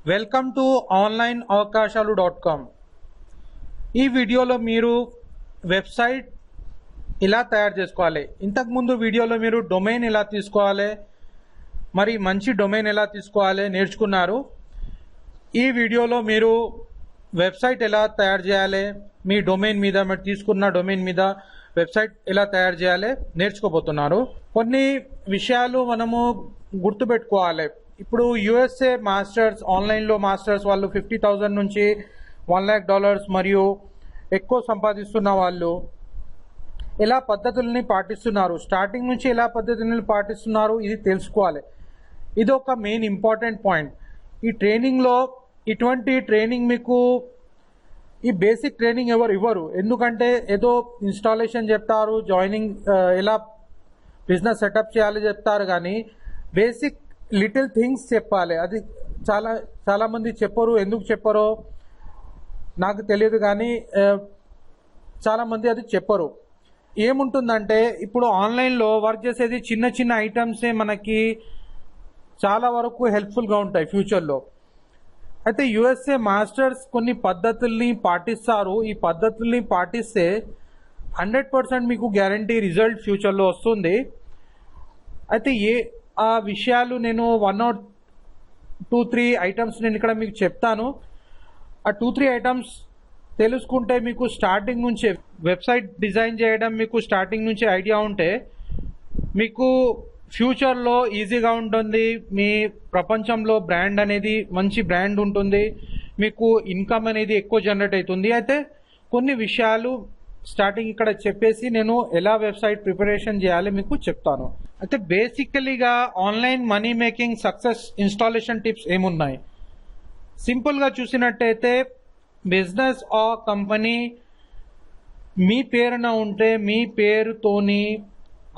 Welcome to onlineavakashalu.com. ఈ వీడియోలో మీరు వెబ్సైట్ ఇలా తయారు చేసుకోవాలి. ఇంతకుముందు వీడియోలో మీరు డొమైన్ ఎలా తీసుకోవాలి, మరి మంచి డొమైన్ ఎలా తీసుకోవాలి నేర్చుకున్నారు. ఈ వీడియోలో మీరు వెబ్సైట్ ఎలా తయారు చేయాలి, మీ డొమైన్ మీద మీరు తీసుకున్న డొమైన్ మీద వెబ్సైట్ ఎలా తయారు చేయాలి నేర్చుకోబోతున్నారు. కొన్ని విషయాలు మనము గుర్తుపెట్టుకోవాలి. ఇప్పుడు యుఎస్ఏ మాస్టర్స్, ఆన్లైన్లో మాస్టర్స్ వాళ్ళు $50,000 నుంచి $1 lakh మరియు ఎక్కువ సంపాదిస్తున్న వాళ్ళు ఎలా పద్ధతుల్ని పాటిస్తున్నారు, స్టార్టింగ్ నుంచి ఎలా పద్ధతులను పాటిస్తున్నారు ఇది తెలుసుకోవాలి. ఇది ఒక మెయిన్ ఇంపార్టెంట్ పాయింట్. ఈ ట్రైనింగ్లో ఇటువంటి ట్రైనింగ్ మీకు ఈ బేసిక్ ట్రైనింగ్ ఎవరు ఇవ్వరు. ఎందుకంటే ఏదో ఇన్స్టాలేషన్ చెప్తారు, జాయినింగ్ ఎలా బిజినెస్ సెటప్ చేయాలి చెప్తారు, కానీ బేసిక్ లిటిల్ థింగ్స్ చెప్పాలి. అది చాలా మంది చెప్పరు. ఎందుకు చెప్పరో నాకు తెలియదు, కానీ చాలా మంది అది చెప్పరు. ఏముంటుందంటే ఇప్పుడు ఆన్లైన్లో వర్క్ చేసేది చిన్న చిన్న ఐటమ్సే మనకి చాలా వరకు హెల్ప్ఫుల్గా ఉంటాయి ఫ్యూచర్లో. అయితే యుఎస్ఏ మాస్టర్స్ కొన్ని పద్ధతుల్ని పాటిస్తారు. ఈ పద్ధతుల్ని పాటిస్తే 100% మీకు గ్యారంటీ రిజల్ట్ ఫ్యూచర్లో వస్తుంది. అయితే ఆ విషయాలు నేను 1 or 2-3 ఐటమ్స్ నేను ఇక్కడ మీకు చెప్తాను. ఆ 2-3 ఐటమ్స్ తెలుసుకుంటే మీకు స్టార్టింగ్ నుంచే వెబ్సైట్ డిజైన్ చేయడం మీకు స్టార్టింగ్ నుంచి ఐడియా ఉంటే మీకు ఫ్యూచర్లో ఈజీగా ఉంటుంది. మీ ప్రపంచంలో బ్రాండ్ అనేది మంచి బ్రాండ్ ఉంటుంది, మీకు ఇన్కమ్ అనేది ఎక్కువ జనరేట్ అవుతుంది. అయితే కొన్ని విషయాలు స్టార్టింగ్ ఇక్కడ చెప్పేసి నేను ఎలా వెబ్సైట్ ప్రిపరేషన్ చేయాలి మీకు చెప్తాను. అయితే బేసికలీగా online money making success installation tips ఏమున్నాయి. సింపుల్గా చూసినట్టయితే బిజినెస్ ఆ కంపెనీ మీ పేరున ఉంటే మీ పేరుతోని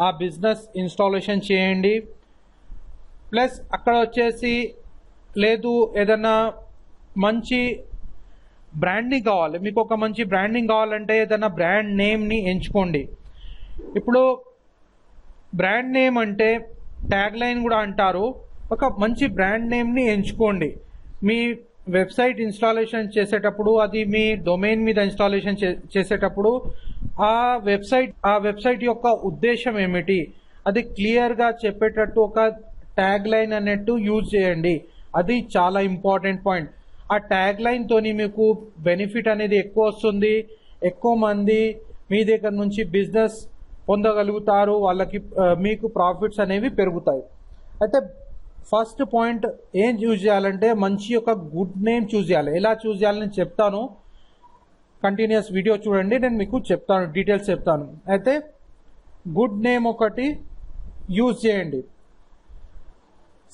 ఆ బిజినెస్ ఇన్స్టాలేషన్ చేయండి. ప్లస్ అక్కడ వచ్చేసి లేదు ఏదైనా మంచి బ్రాండింగ్ కావాలి, మీకు ఒక మంచి బ్రాండింగ్ కావాలంటే ఏదైనా బ్రాండ్ నేమ్ని ఎంచుకోండి. ఇప్పుడు బ్రాండ్ నేమ్ అంటే ట్యాగ్ లైన్ కూడా అంటారు. ఒక మంచి బ్రాండ్ నేమ్ని ఎంచుకోండి. మీ వెబ్సైట్ ఇన్స్టాలేషన్ చేసేటప్పుడు, అది మీ డొమైన్ మీద ఇన్స్టాలేషన్ చేసేటప్పుడు ఆ వెబ్సైట్ యొక్క ఉద్దేశం ఏమిటి అది క్లియర్గా చెప్పేటట్టు ఒక ట్యాగ్ లైన్ అన్నట్టు యూజ్ చేయండి. అది చాలా ఇంపార్టెంట్ పాయింట్. ఆ ట్యాగ్ లైన్ తోని మీకు బెనిఫిట్ అనేది ఎక్కువ వస్తుంది, ఎక్కువ మంది మీ దగ్గర నుంచి బిజినెస్ పొందగలుగుతారు, వాళ్ళకి మీకు ప్రాఫిట్స్ అనేవి పెరుగుతాయి. అయితే ఫస్ట్ పాయింట్ ఏం చూస్ చేయాలంటే మంచి ఒక గుడ్ నేమ్ చూస్ చేయాలి. ఎలా చూస్ చేయాలని చెప్తాను, కంటిన్యూస్ వీడియో చూడండి, నేను మీకు చెప్తాను, డీటెయిల్స్ చెప్తాను. అయితే గుడ్ నేమ్ ఒకటి యూజ్ చేయండి.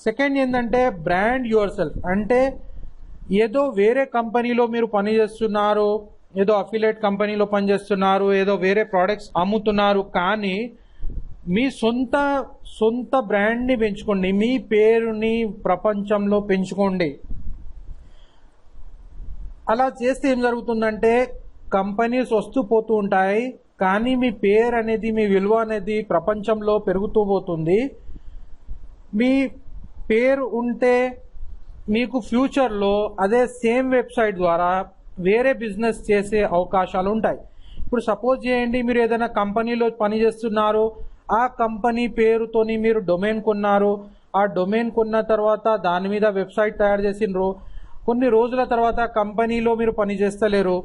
సెకండ్ ఏంటంటే బ్రాండ్ యువర్ సెల్ఫ్. అంటే ఏదో వేరే కంపెనీలో మీరు పనిచేస్తున్నారు, ఏదో అఫిలియేట్ కంపెనీలో పనిచేస్తున్నారు, ఏదో వేరే ప్రోడక్ట్స్ అమ్ముతున్నారు, కానీ మీ సొంత బ్రాండ్ని పెంచుకోండి, మీ పేరుని ప్రపంచంలో పెంచుకోండి. అలా చేస్తే ఏం జరుగుతుందంటే కంపెనీస్ వస్తూ పోతూ ఉంటాయి, కానీ మీ పేరు అనేది, మీ విలువ అనేది ప్రపంచంలో పెరుగుతూ పోతుంది. మీ పేరు ఉంటే మీకు ఫ్యూచర్లో అదే సేమ్ వెబ్సైట్ ద్వారా వేరే బిజినెస్ చేసే అవకాశాలు ఉంటాయి. ఇప్పుడు సపోజ్ చేయండి, మీరు ఏదైనా కంపెనీలో పనిచేస్తున్నారు, ఆ కంపెనీ పేరుతోని మీరు డొమైన్ కొన్నారు, ఆ డొమైన్ కొన్న తర్వాత దాని మీద వెబ్సైట్ తయారు చేసినారు, కొన్ని రోజుల తర్వాత కంపెనీలో మీరు పని చేస్తలేరు,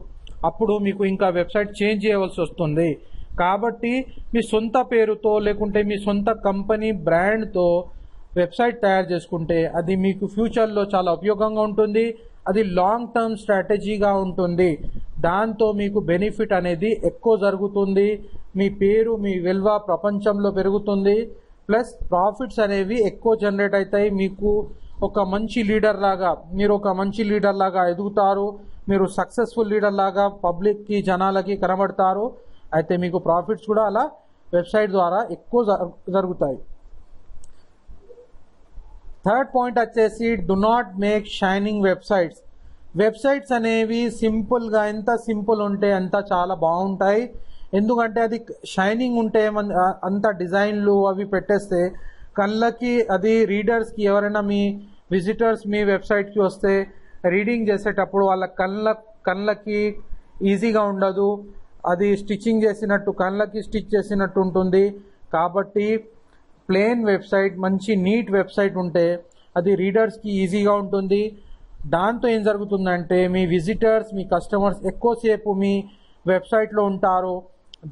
అప్పుడు మీకు ఇంకా వెబ్సైట్ చేంజ్ చేయవలసి వస్తుంది. కాబట్టి మీ సొంత పేరుతో లేకుంటే మీ సొంత కంపెనీ బ్రాండ్తో వెబ్సైట్ తయారు చేసుకుంటే అది మీకు ఫ్యూచర్లో చాలా ఉపయోగంగా ఉంటుంది. అది లాంగ్ టర్మ్ స్ట్రాటజీగా ఉంటుంది. దాంతో మీకు బెనిఫిట్ అనేది ఎక్కువ జరుగుతుంది, మీ పేరు, మీ విలువ ప్రపంచంలో పెరుగుతుంది, ప్లస్ ప్రాఫిట్స్ అనేవి ఎక్కువ జనరేట్ అవుతాయి. మీకు ఒక మంచి లీడర్ లాగా, మీరు ఒక మంచి లీడర్ లాగా ఎదుగుతారు, మీరు సక్సెస్ఫుల్ లీడర్ లాగా పబ్లిక్కి, జనాలకి కనబడతారు. అయితే మీకు ప్రాఫిట్స్ కూడా అలా వెబ్సైట్ ద్వారా ఎక్కువ జరుగుతాయి. థర్డ్ పాయింట్ వచ్చేసి do not make shining websites. Websites అనేవి సింపుల్గా, ఎంత సింపుల్ ఉంటే అంత చాలా బాగుంటాయి. ఎందుకంటే అది షైనింగ్ ఉంటే అంత డిజైన్లు అవి పెట్టేస్తే కళ్ళకి, అది రీడర్స్కి, ఎవరైనా మీ విజిటర్స్ మీ వెబ్సైట్కి వస్తే రీడింగ్ చేసేటప్పుడు వాళ్ళ కళ్ళకి ఈజీగా ఉండదు, అది స్టిచ్చింగ్ చేసినట్టు కళ్ళకి స్టిచ్ చేసినట్టు ఉంటుంది. కాబట్టి ప్లెయిన్ వెబ్సైట్, మంచి నీట్ వెబ్సైట్ ఉంటే అది రీడర్స్కి ఈజీగా ఉంటుంది. దాంతో ఏం జరుగుతుందంటే మీ విజిటర్స్, మీ కస్టమర్స్ ఎక్కువసేపు మీ వెబ్సైట్లో ఉంటారు.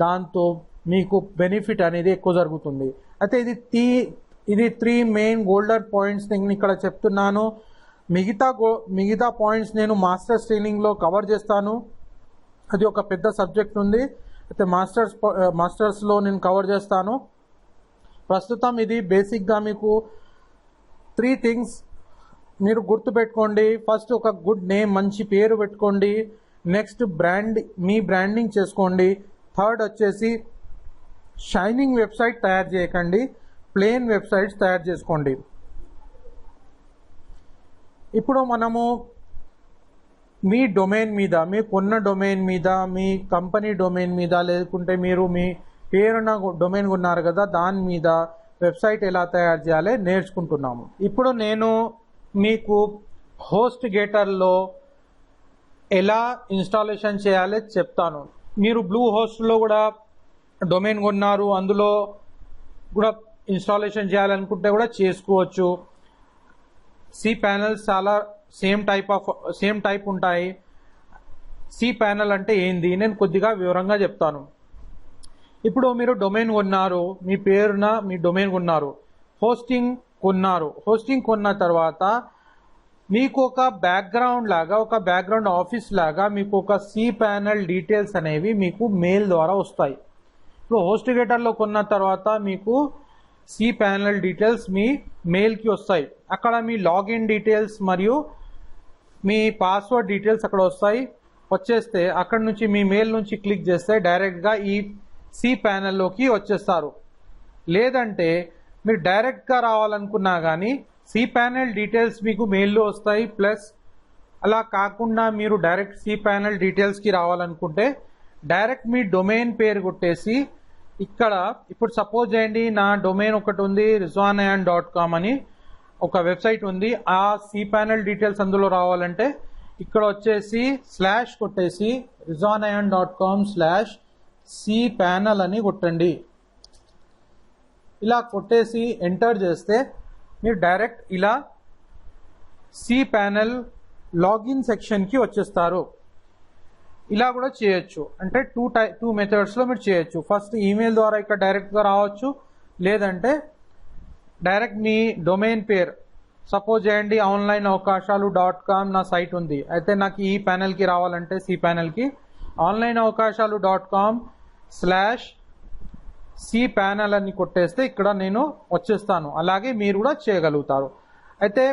దాంతో మీకు బెనిఫిట్ అనేది ఎక్కువ జరుగుతుంది. అయితే ఇది 3 మెయిన్ గోల్డెన్ పాయింట్స్ నేను ఇక్కడ చెప్తున్నాను. మిగతా పాయింట్స్ నేను మాస్టర్స్ ట్రైనింగ్లో కవర్ చేస్తాను. అది ఒక పెద్ద సబ్జెక్ట్ ఉంది. అయితే మాస్టర్స్లో నేను కవర్ చేస్తాను. ప్రస్తుతం ఇది బేసిక్గా మీకు 3 థింగ్స్ మీరు గుర్తుపెట్టుకోండి. ఫస్ట్ ఒక గుడ్ నేమ్, మంచి పేరు పెట్టుకోండి. నెక్స్ట్ మీ బ్రాండింగ్ చేసుకోండి. థర్డ్ వచ్చేసి షైనింగ్ వెబ్సైట్ తయారు చేయకండి, ప్లెయిన్ వెబ్సైట్స్ తయారు చేసుకోండి. ఇప్పుడు మనము మీ డొమైన్ మీద, మీ కొన్న డొమైన్ మీద, మీ కంపెనీ డొమైన్ మీద, లేకుంటే మీరు మీ పేరున్న డొమైన్ కొన్నారు కదా, దాని మీద వెబ్సైట్ ఎలా తయారు చేయాలి నేర్చుకుంటున్నాము. ఇప్పుడు నేను మీకు హోస్ట్ గేటర్లో ఎలా ఇన్స్టాలేషన్ చేయాలో చెప్తాను. మీరు బ్లూ హోస్ట్లో కూడా డొమైన్ కొన్నారు, అందులో కూడా ఇన్స్టాలేషన్ చేయాలనుకుంటే కూడా చేసుకోవచ్చు. cPanels చాలా సేమ్ టైప్ ఉంటాయి. cPanel అంటే ఏంది నేను కొద్దిగా వివరంగా చెప్తాను. ఇప్పుడు మీరు డొమైన్ కొన్నారు, మీ పేరున మీ డొమైన్ కొన్నారు, హోస్టింగ్ కొన్న తర్వాత మీకు ఒక బ్యాక్గ్రౌండ్ ఆఫీస్ లాగా మీకు ఒక cPanel డీటెయిల్స్ అనేవి మీకు మెయిల్ ద్వారా వస్తాయి. ఇప్పుడు హోస్ట్ గేటర్లో కొన్న తర్వాత మీకు cPanel డీటెయిల్స్ మీ మెయిల్కి వస్తాయి. అక్కడ మీ లాగిన్ డీటెయిల్స్ మరియు మీ పాస్వర్డ్ డీటెయిల్స్ అక్కడ వచ్చేస్తే అక్కడ నుంచి మీ మెయిల్ నుంచి క్లిక్ చేస్తే డైరెక్ట్గా ఈ cPanelలోకి వచ్చేస్తారు. లేదంటే మీరు డైరెక్ట్గా రావాలనుకున్నా కానీ cPanel డీటెయిల్స్ మీకు మెయిల్లో వస్తాయి. ప్లస్ అలా కాకుండా మీరు డైరెక్ట్ cPanel డీటెయిల్స్కి రావాలనుకుంటే డైరెక్ట్ మీ డొమైన్ పేరు కొట్టేసి ఇక్కడ, ఇప్పుడు సపోజ్ చేయండి నా డొమైన్ ఒకటి ఉంది, rizwanayan.com అని ఒక వెబ్సైట్ ఉంది. ఆ cPanel డీటెయిల్స్ అందులో రావాలంటే ఇక్కడ వచ్చేసి స్లాష్ కొట్టేసి rizwanayan.com/cPanel అని కొట్టండి. ఇలా కొట్టేసి ఎంటర్ చేస్తే మీరు డైరెక్ట్ ఇలా cPanel లాగిన్ సెక్షన్కి వచ్చేస్తారు. ఇలా కూడా చేయొచ్చు. అంటే టూ మెథడ్స్లో మీరు చేయొచ్చు. ఫస్ట్ ఈమెయిల్ ద్వారా ఇక్కడ డైరెక్ట్గా రావచ్చు, లేదంటే డైరెక్ట్ మీ డొమైన్ పేరు, సపోజ్ చేయండి onlineavakashalu.com నా సైట్ ఉంది. అయితే నాకు ఈ ప్యానెల్కి రావాలంటే cPanelకి onlineavakashalu.com/cPanel అని కొట్టేస్తే ఇక్కడ నేను వచ్చేస్తాను. అలాగే మీరు కూడా చేయగలుగుతారు. అయితే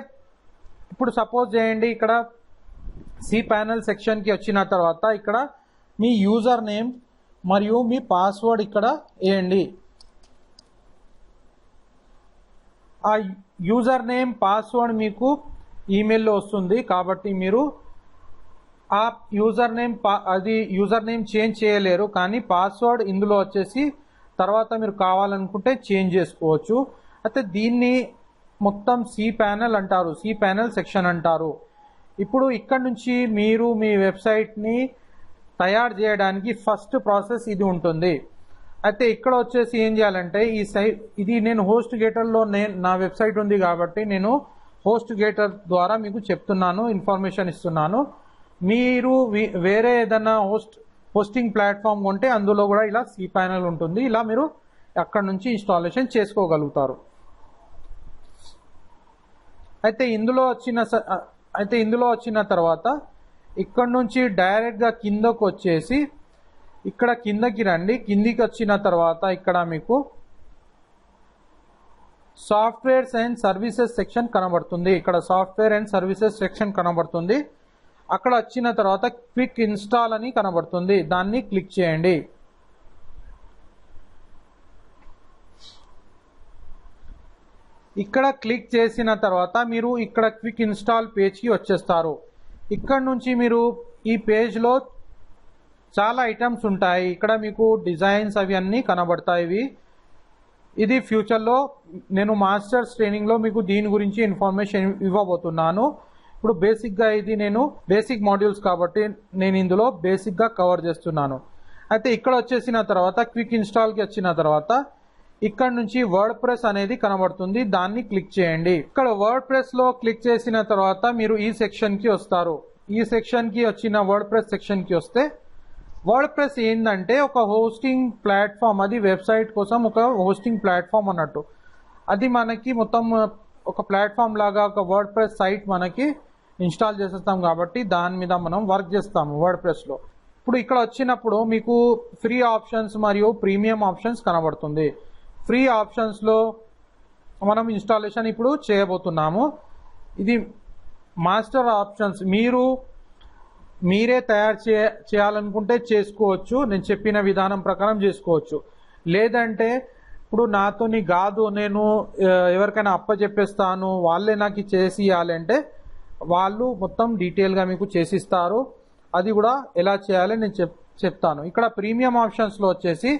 ఇప్పుడు సపోజ్ చేయండి ఇక్కడ cPanel సెక్షన్కి వచ్చిన తర్వాత ఇక్కడ మీ యూజర్ నేమ్ మరియు మీ పాస్వర్డ్ ఇక్కడ వేయండి. ఆ యూజర్ నేమ్ పాస్వర్డ్ మీకు ఈమెయిల్లో వస్తుంది. కాబట్టి మీరు ఆ యూజర్ నేమ్ చేంజ్ చేయలేరు, కానీ పాస్వర్డ్ ఇందులో వచ్చేసి తర్వాత మీరు కావాలనుకుంటే చేంజ్ చేసుకోవచ్చు. అయితే దీన్ని మొత్తం cPanel అంటారు, cPanel సెక్షన్ అంటారు. ఇప్పుడు ఇక్కడ నుంచి మీరు మీ వెబ్సైట్ని తయారు చేయడానికి ఫస్ట్ ప్రాసెస్ ఇది ఉంటుంది. అయితే ఇక్కడ వచ్చేసి ఏం చేయాలంటే ఇది నేను హోస్ట్ గేటర్లో నా వెబ్సైట్ ఉంది కాబట్టి నేను హోస్ట్ గేటర్ ద్వారా మీకు చెప్తున్నాను, ఇన్ఫర్మేషన్ ఇస్తున్నాను. మీరు వేరే ఏదైనా హోస్టింగ్ ప్లాట్ఫామ్ ఉంటే అందులో కూడా ఇలా cPanel ఉంటుంది. ఇలా మీరు అక్కడ నుంచి ఇన్స్టాలేషన్ చేసుకోగలుగుతారు. అయితే ఇందులో వచ్చిన తర్వాత ఇక్కడ నుంచి డైరెక్ట్గా కిందకు వచ్చేసి ఇక్కడ కిందకి రండి. కిందికి వచ్చిన తర్వాత ఇక్కడ మీకు సాఫ్ట్వేర్స్ అండ్ సర్వీసెస్ సెక్షన్ కనబడుతుంది. ఇక్కడ సాఫ్ట్వేర్ అండ్ సర్వీసెస్ సెక్షన్ కనబడుతుంది. అక్కడ వచ్చిన తర్వాత క్విక్ ఇన్స్టాల్ అని కనబడుతుంది, దాన్ని క్లిక్ చేయండి. ఇక్కడ క్లిక్ చేసిన తర్వాత మీరు ఇక్కడ క్విక్ ఇన్స్టాల్ పేజ్కి వచ్చేస్తారు. ఇక్కడ నుంచి మీరు ఈ పేజ్లో చాలా ఐటమ్స్ ఉంటాయి. ఇక్కడ మీకు డిజైన్స్ అవి అన్నీ కనబడతాయి. ఇది ఫ్యూచర్లో నేను మాస్టర్స్ ట్రైనింగ్లో మీకు దీని గురించి ఇన్ఫర్మేషన్ ఇవ్వబోతున్నాను. ఇప్పుడు బేసిక్గా ఇది నేను బేసిక్ మాడ్యూల్స్ కాబట్టి నేను ఇందులో బేసిక్గా కవర్ చేస్తున్నాను. అయితే ఇక్కడ వచ్చేసిన తర్వాత క్విక్ ఇన్స్టాల్కి వచ్చిన తర్వాత ఇక్కడ నుంచి వర్డ్ ప్రెస్ అనేది కనబడుతుంది, దాన్ని క్లిక్ చేయండి. ఇక్కడ వర్డ్ ప్రెస్లో క్లిక్ చేసిన తర్వాత మీరు ఈ సెక్షన్కి వస్తారు. ఈ సెక్షన్కి వచ్చిన వర్డ్ ప్రెస్ సెక్షన్కి వస్తే వర్డ్ ప్రెస్ ఏంటంటే ఒక హోస్టింగ్ ప్లాట్ఫామ్, అది వెబ్సైట్ కోసం ఒక హోస్టింగ్ ప్లాట్ఫామ్ అన్నట్టు. అది మనకి మొత్తం ఒక ప్లాట్ఫామ్ లాగా ఒక వర్డ్ ప్రెస్ సైట్ మనకి ఇన్స్టాల్ చేసేస్తాం కాబట్టి దాని మీద మనం వర్క్ చేస్తాము వర్డ్ ప్రెస్లో. ఇప్పుడు ఇక్కడ వచ్చినప్పుడు మీకు ఫ్రీ ఆప్షన్స్ మరియు ప్రీమియం ఆప్షన్స్ కనబడుతుంది. ఫ్రీ ఆప్షన్స్లో మనం ఇన్స్టాలేషన్ ఇప్పుడు చేయబోతున్నాము. ఇది మాస్టర్ ఆప్షన్స్, మీరే తయారు చేయాలనుకుంటే చేసుకోవచ్చు, నేను చెప్పిన విధానం ప్రకారం చేసుకోవచ్చు. లేదంటే ఇప్పుడు నాతోని కాదు, నేను ఎవరికైనా అప్పచెప్పేస్తాను, వాళ్ళే నాకు చేసి ఇవ్వాలంటే వాళ్ళు మొత్తం డీటెయిల్గా మీకు చేసిస్తారు. అది కూడా ఎలా చేయాలి నేను చెప్తాను. ఇక్కడ ప్రీమియం ఆప్షన్స్లో వచ్చేసి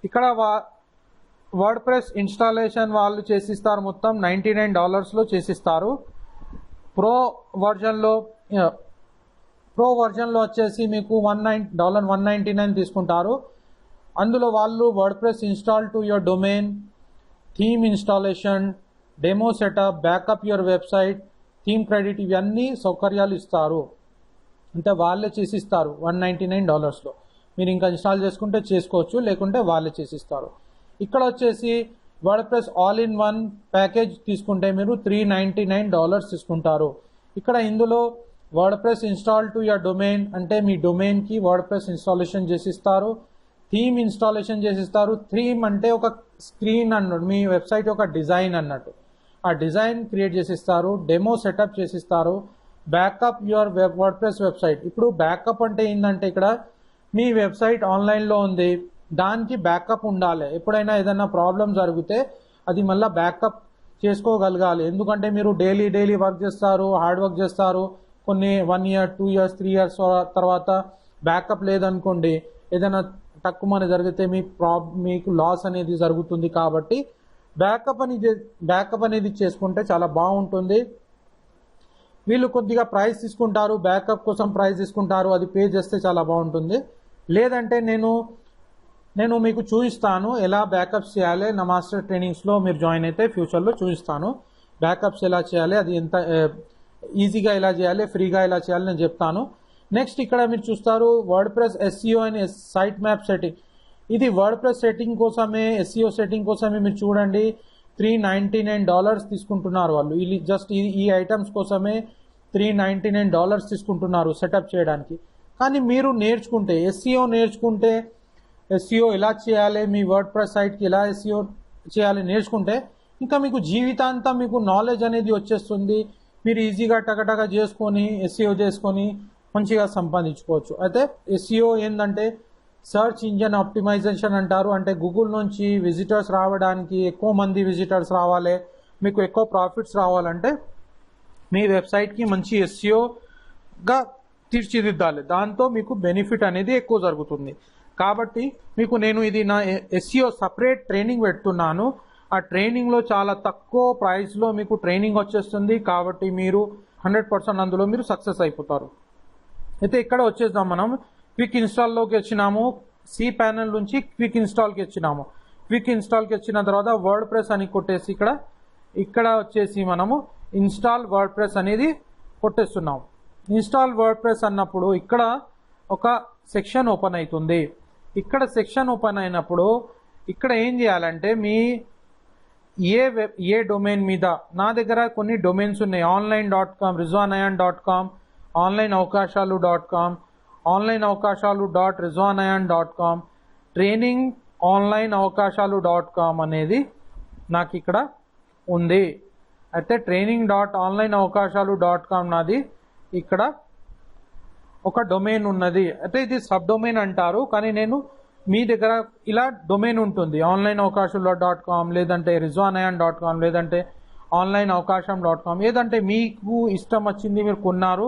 ఇక్కడ వర్డ్ ప్రెస్ ఇన్స్టాలేషన్ వాళ్ళు చేసిస్తారు, మొత్తం $99లో చేసిస్తారు. ప్రో వర్జన్లో వచ్చేసి మీకు $199 తీసుకుంటారు. అందులో వాళ్ళు word press install to your domain, theme installation, demo setup, backup your website, theme credit, ఇవన్నీ సౌకర్యాలు ఇస్తారు. అంటే వాళ్ళే చేసిస్తారు $199లో. మీరు ఇంకా ఇన్స్టాల్ చేసుకుంటే చేసుకోవచ్చు, లేకుంటే వాళ్ళే చేసిస్తారు. ఇక్కడ వచ్చేసి word press all in one package తీసుకుంటే మీరు $399 తీసుకుంటారు. ఇక్కడ ఇందులో word press install to your domain అంటే మీ డొమైన్కి వర్డ్ ప్రెస్ ఇన్స్టాలేషన్ చేసిస్తారు, థీమ్ ఇన్స్టాలేషన్ చేసిస్తారు. థీమ్ అంటే ఒక స్క్రీన్ అన్నట్టు, మీ వెబ్సైట్ ఒక డిజైన్ అన్నట్టు, ఆ డిజైన్ క్రియేట్ చేసిస్తారు. డెమో సెటప్ చేసిస్తారు. Backup your word press website. ఇప్పుడు బ్యాకప్ అంటే ఏంటంటే ఇక్కడ మీ వెబ్సైట్ ఆన్లైన్లో ఉంది, దానికి బ్యాకప్ ఉండాలి. ఎప్పుడైనా ఏదైనా ప్రాబ్లం జరిగితే అది మళ్ళీ బ్యాకప్ చేసుకోగలగాలి. ఎందుకంటే మీరు డైలీ వర్క్ చేస్తారు, హార్డ్ వర్క్ చేస్తారు, కొన్ని 1 year 2 years 3 years తర్వాత బ్యాకప్ లేదనుకోండి, ఏదైనా తక్కువ జరిగితే మీకు లాస్ అనేది జరుగుతుంది. కాబట్టి బ్యాకప్ అనేది చేసుకుంటే చాలా బాగుంటుంది. వీళ్ళు కొద్దిగా ప్రైస్ తీసుకుంటారు, బ్యాకప్ కోసం ప్రైస్ తీసుకుంటారు, అది పే చేస్తే చాలా బాగుంటుంది. లేదంటే నేను మీకు చూపిస్తాను ఎలా బ్యాకప్స్ చేయాలి. నా మాస్టర్ ట్రైనింగ్స్లో మీరు జాయిన్ అయితే ఫ్యూచర్లో చూపిస్తాను బ్యాకప్స్ ఎలా చేయాలి, అది ఎంత ఈజీగా ఎలా చేయాలి, ఫ్రీగా ఎలా చేయాలి నేను చెప్తాను. నెక్స్ట్ ఇక్కడ మీరు చూస్తారు WordPress SEO and site map setting. ఇది వర్డ్ ప్రెస్ సెట్టింగ్ కోసమే, SEO సెట్టింగ్ కోసమే. మీరు చూడండి $399 తీసుకుంటున్నారు వాళ్ళు. ఇది జస్ట్ ఈ ఐటమ్స్ కోసమే $399 తీసుకుంటున్నారు సెటప్ చేయడానికి. కానీ మీరు నేర్చుకుంటే SEO ఎలా చేయాలి, మీ వర్డ్ ప్రెస్ సైట్కి ఎలా SEO చేయాలి నేర్చుకుంటే ఇంకా మీకు జీవితాంతం మీకు నాలెడ్జ్ అనేది వచ్చేస్తుంది. మీరు ఈజీగా టగటగా చేసుకొని SEO చేసుకొని మంచిగా సంపాదించుకోవచ్చు. అయితే SEO ఏంటంటే సర్చ్ ఇంజన్ ఆప్టిమైజేషన్ అంటారు. అంటే గూగుల్ నుంచి విజిటర్స్ రావడానికి, ఎక్కువ మంది విజిటర్స్ రావాలి, మీకు ఎక్కువ ప్రాఫిట్స్ రావాలంటే మీ వెబ్సైట్కి మంచి SEOగా తీర్చిదిద్దాలి. దాంతో మీకు బెనిఫిట్ అనేది ఎక్కువ జరుగుతుంది. కాబట్టి నేను ఇది నా SEO సపరేట్ ట్రైనింగ్ పెడుతున్నాను. ఆ ట్రైనింగ్లో చాలా తక్కువ ప్రైస్లో మీకు ట్రైనింగ్ వచ్చేస్తుంది. కాబట్టి మీరు 100% అందులో మీరు సక్సెస్ అయిపోతారు. అయితే ఇక్కడ వచ్చేద్దాం, మనం క్విక్ ఇన్స్టాల్లోకి వచ్చినాము. సి ప్యానల్ నుంచి క్విక్ ఇన్స్టాల్కి వచ్చినాము. క్విక్ ఇన్స్టాల్కి వచ్చిన తర్వాత వర్డ్ ప్రెస్ అని కొట్టేసి ఇక్కడ వచ్చేసి మనము ఇన్స్టాల్ వర్డ్ ప్రెస్ అనేది కొట్టేస్తున్నాము. ఇన్స్టాల్ వర్డ్ ప్రెస్ అన్నప్పుడు ఇక్కడ ఒక సెక్షన్ ఓపెన్ అవుతుంది. ఇక్కడ సెక్షన్ ఓపెన్ అయినప్పుడు ఇక్కడ ఏం చేయాలంటే మీ ఏ డొమైన్ మీద, నా దగ్గర కొన్ని డొమైన్స్ ఉన్నాయి. online.com, rizwanayan.com, onlineavakashalu.com, onlineavakashalu.rizwanayan.com, training onlineavakashalu.com అనేది నాకు ఇక్కడ ఉంది. అయితే training.onlineavakashalu.com నాది ఇక్కడ ఒక డొమైన్ ఉన్నది. అయితే ఇది సబ్ డొమైన్ అంటారు, కానీ మీ దగ్గర ఇలా డొమైన్ ఉంటుంది. onlineavakashalu.com, లేదంటే rizwanayan.com, లేదంటే onlineavakasham.com, ఏదంటే మీకు ఇష్టం వచ్చింది మీరు కొన్నారు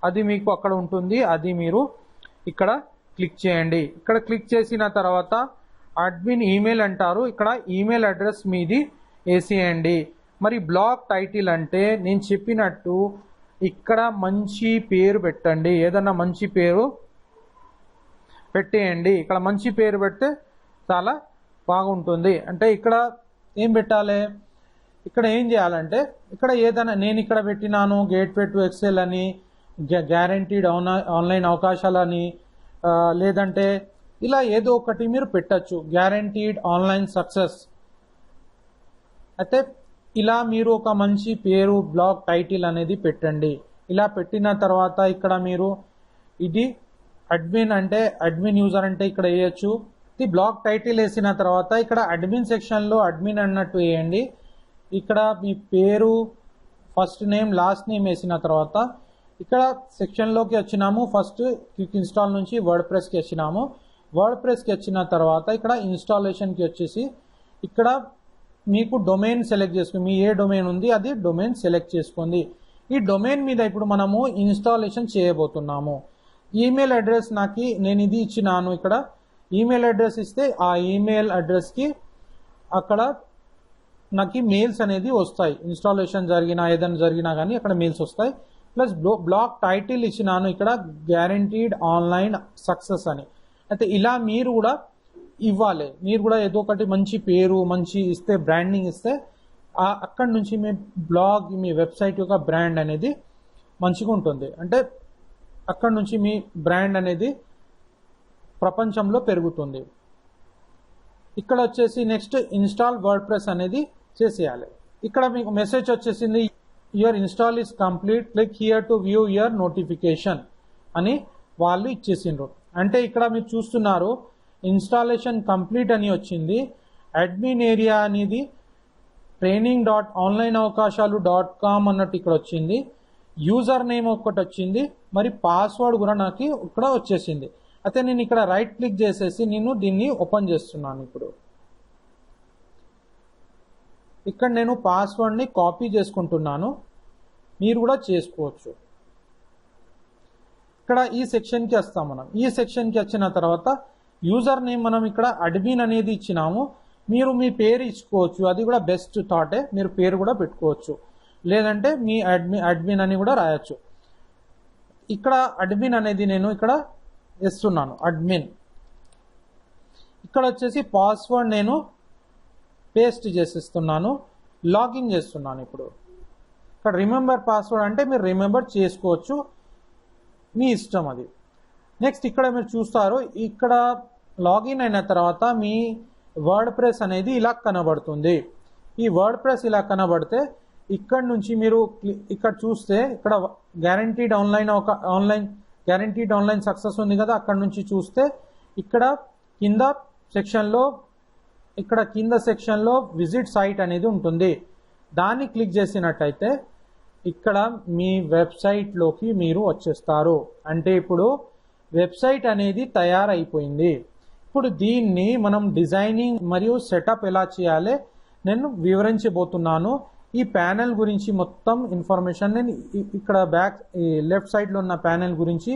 అది మీకు అక్కడ ఉంటుంది. అది మీరు ఇక్కడ క్లిక్ చేయండి. ఇక్కడ క్లిక్ చేసిన తర్వాత అడ్మిన్ ఈమెయిల్ అంటారు, ఇక్కడ ఈమెయిల్ అడ్రస్ మీది వేసేయండి. మరి బ్లాగ్ టైటిల్ అంటే నేను చెప్పినట్టు ఇక్కడ మంచి పేరు పెట్టండి, ఏదన్నా మంచి పేరు పెట్టేయండి. ఇక్కడ మంచి పేరు పెడితే చాలా బాగుంటుంది. అంటే ఇక్కడ ఏం పెట్టాలి, ఇక్కడ ఏం చేయాలంటే ఇక్కడ ఏదైనా నేను ఇక్కడ పెట్టినాను గేట్వే టు ఎక్సెల్ అని, గ్యారంటీడ్ ఆన్లైన్ అవకాశాలని, లేదంటే ఇలా ఏదో ఒకటి మీరు పెట్టచ్చు, గ్యారంటీడ్ ఆన్లైన్ సక్సెస్. అయితే ఇలా మీరు ఒక మంచి పేరు బ్లాగ్ టైటిల్ అనేది పెట్టండి. ఇలా పెట్టిన తర్వాత ఇక్కడ మీరు ఇది అడ్మిన్ అంటే అడ్మిన్ యూజర్ అంటే ఇక్కడ వేయచ్చు. ఈ బ్లాగ్ టైటిల్ వేసిన తర్వాత ఇక్కడ అడ్మిన్ సెక్షన్లో అడ్మిన్ అన్నట్టు వేయండి. ఇక్కడ మీ పేరు ఫస్ట్ నేమ్ లాస్ట్ నేమ్ వేసిన తర్వాత ఇక్కడ సెక్షన్లోకి వచ్చినాము. ఫస్ట్ క్విక్ ఇన్స్టాల్ నుంచి వర్డ్ ప్రెస్కి వచ్చినాము. వర్డ్ ప్రెస్కి వచ్చిన తర్వాత ఇక్కడ ఇన్స్టాలేషన్కి వచ్చేసి ఇక్కడ మీకు డొమైన్ సెలెక్ట్ చేసుకుని మీ ఏ డొమైన్ ఉంది అది డొమైన్ సెలెక్ట్ చేసుకోండి. ఈ డొమైన్ మీద ఇప్పుడు మనము ఇన్స్టాలేషన్ చేయబోతున్నాము. ఈమెయిల్ అడ్రస్ నేను ఇది ఇచ్చినాను. ఇక్కడ ఈమెయిల్ అడ్రస్ ఇస్తే ఆ ఈమెయిల్ అడ్రస్కి అక్కడ నాకు మెయిల్స్ అనేది వస్తాయి. ఇన్స్టాలేషన్ జరిగినా ఏదైనా జరిగినా కానీ అక్కడ మెయిల్స్ వస్తాయి. ప్లస్ బ్లాగ్ టైటిల్ ఇచ్చినాను ఇక్కడ గ్యారంటీడ్ ఆన్లైన్ సక్సెస్ అని. అయితే ఇలా మీరు కూడా ఇవ్వాలి. మీరు కూడా ఏదో ఒకటి మంచి పేరు మంచి ఇస్తే, బ్రాండింగ్ ఇస్తే అక్కడి నుంచి మీ బ్లాగ్ మీ వెబ్సైట్ యొక్క బ్రాండ్ అనేది మంచిగా ఉంటుంది. అంటే అక్కడి నుంచి మీ బ్రాండ్ అనేది ప్రపంచంలో పెరుగుతుంది. ఇక్కడ వచ్చేసి నెక్స్ట్ ఇన్స్టాల్ వర్డ్ ప్రెస్ అనేది చేసేయాలి. ఇక్కడ మీకు మెసేజ్ వచ్చేసింది, your install is complete, click here to view your notification అని వాళ్ళు ఇచ్చేసిండ్రు. అంటే ఇక్కడ మీరు చూస్తున్నారు ఇన్స్టాలేషన్ కంప్లీట్ అని వచ్చింది. అడ్మిన్ ఏరియా అనేది training.onlineavakashalu.com అన్నట్టు ఇక్కడ వచ్చింది. యూజర్ నేమ్ ఒకటి వచ్చింది, మరి పాస్వర్డ్ కూడా నాకు ఇక్కడ వచ్చేసింది. అయితే నేను ఇక్కడ రైట్ క్లిక్ చేసేసి నేను దీన్ని ఓపెన్ చేస్తున్నాను. ఇప్పుడు ఇక్కడ నేను పాస్వర్డ్ని కాపీ చేసుకుంటున్నాను, మీరు కూడా చేసుకోవచ్చు. ఇక్కడ ఈ సెక్షన్కి వస్తాం మనం. ఈ సెక్షన్కి వచ్చిన తర్వాత యూజర్ నేమ్ మనం ఇక్కడ అడ్మిన్ అనేది ఇచ్చినాము. మీరు మీ పేరు ఇచ్చుకోవచ్చు, అది కూడా బెస్ట్ థాటే. మీరు పేరు కూడా పెట్టుకోవచ్చు, లేదంటే మీ అడ్మిన్ అని కూడా రాయొచ్చు. ఇక్కడ అడ్మిన్ అనేది నేను ఇక్కడ ఇస్తున్నాను అడ్మిన్. ఇక్కడ వచ్చేసి పాస్వర్డ్ నేను పేస్ట్ చేసిస్తున్నాను, లాగిన్ చేస్తున్నాను. ఇప్పుడు ఇక్కడ రిమెంబర్ పాస్వర్డ్ అంటే మీరు రిమెంబర్ చేసుకోవచ్చు, మీ ఇష్టం అది. నెక్స్ట్ ఇక్కడ మీరు చూస్తారు, ఇక్కడ లాగిన్ అయిన తర్వాత మీ వర్డ్ ప్రెస్ అనేది ఇలా కనబడుతుంది. ఈ వర్డ్ ప్రెస్ ఇలా కనబడితే ఇక్కడ నుంచి మీరు ఇక్కడ చూస్తే ఇక్కడ గ్యారంటీడ్ ఆన్లైన్ సక్సెస్ ఉంది కదా, అక్కడ నుంచి చూస్తే ఇక్కడ కింద సెక్షన్లో విజిట్ సైట్ అనేది ఉంటుంది. దాన్ని క్లిక్ చేసినట్టయితే ఇక్కడ మీ వెబ్సైట్లోకి మీరు వచ్చేస్తారు. అంటే ఇప్పుడు వెబ్సైట్ అనేది తయారైపోయింది. ఇప్పుడు దీన్ని మనం డిజైనింగ్ మరియు సెటప్ ఎలా చేయాలి నేను వివరించబోతున్నాను. ఈ ప్యానెల్ గురించి మొత్తం ఇన్ఫర్మేషన్ నేను ఇక్కడ లెఫ్ట్ సైడ్లో ఉన్న ప్యానెల్ గురించి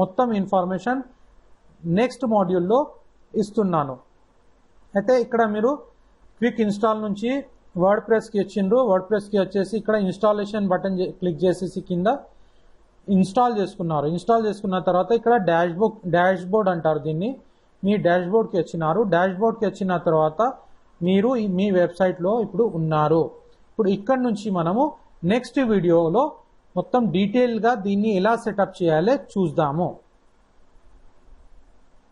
మొత్తం ఇన్ఫర్మేషన్ నెక్స్ట్ మాడ్యూల్లో ఇస్తున్నాను. అయితే ఇక్కడ మీరు క్విక్ ఇన్స్టాల్ నుంచి వర్డ్ ప్రెస్కి వచ్చిండ్రు. వర్డ్ ప్రెస్కి వచ్చేసి ఇక్కడ ఇన్స్టాలేషన్ బటన్ క్లిక్ చేసేసి కింద ఇన్స్టాల్ చేసుకున్నారు. ఇన్స్టాల్ చేసుకున్న తర్వాత ఇక్కడ డాష్ బోర్డ్ అంటారు దీన్ని. మీ డాష్ బోర్డ్కి వచ్చినారు. డాష్ బోర్డ్కి వచ్చిన తర్వాత మీరు మీ వెబ్సైట్లో ఇప్పుడు ఉన్నారు. ఇప్పుడు ఇక్కడ నుంచి మనము నెక్స్ట్ వీడియోలో మొత్తం డీటెయిల్గా దీన్ని ఎలా సెటప్ చేయాలో చూద్దాము.